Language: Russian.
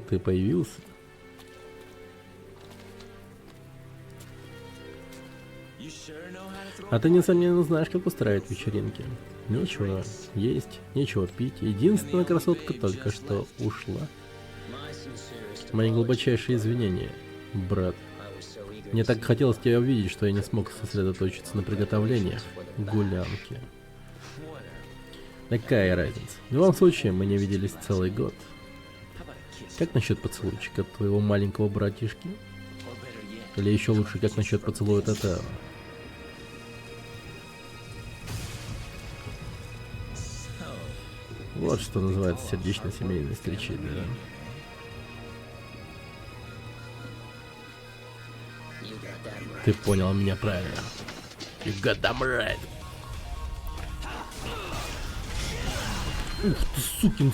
Ты появился. А ты, несомненно, знаешь, как устраивать вечеринки. Нечего есть, нечего пить. Единственная красотка только что ушла. Мои глубочайшие извинения, брат. Мне так хотелось тебя увидеть, что я не смог сосредоточиться на приготовлениях гулянки. Какая разница? В любом случае, мы не виделись целый год. Как насчет поцелуйчика твоего маленького братишки? Или еще лучше, как насчет поцелуя Татара? Вот что называется сердечно-семейной встречей, да? Ты понял меня правильно. You got them right. Ух ты, сукин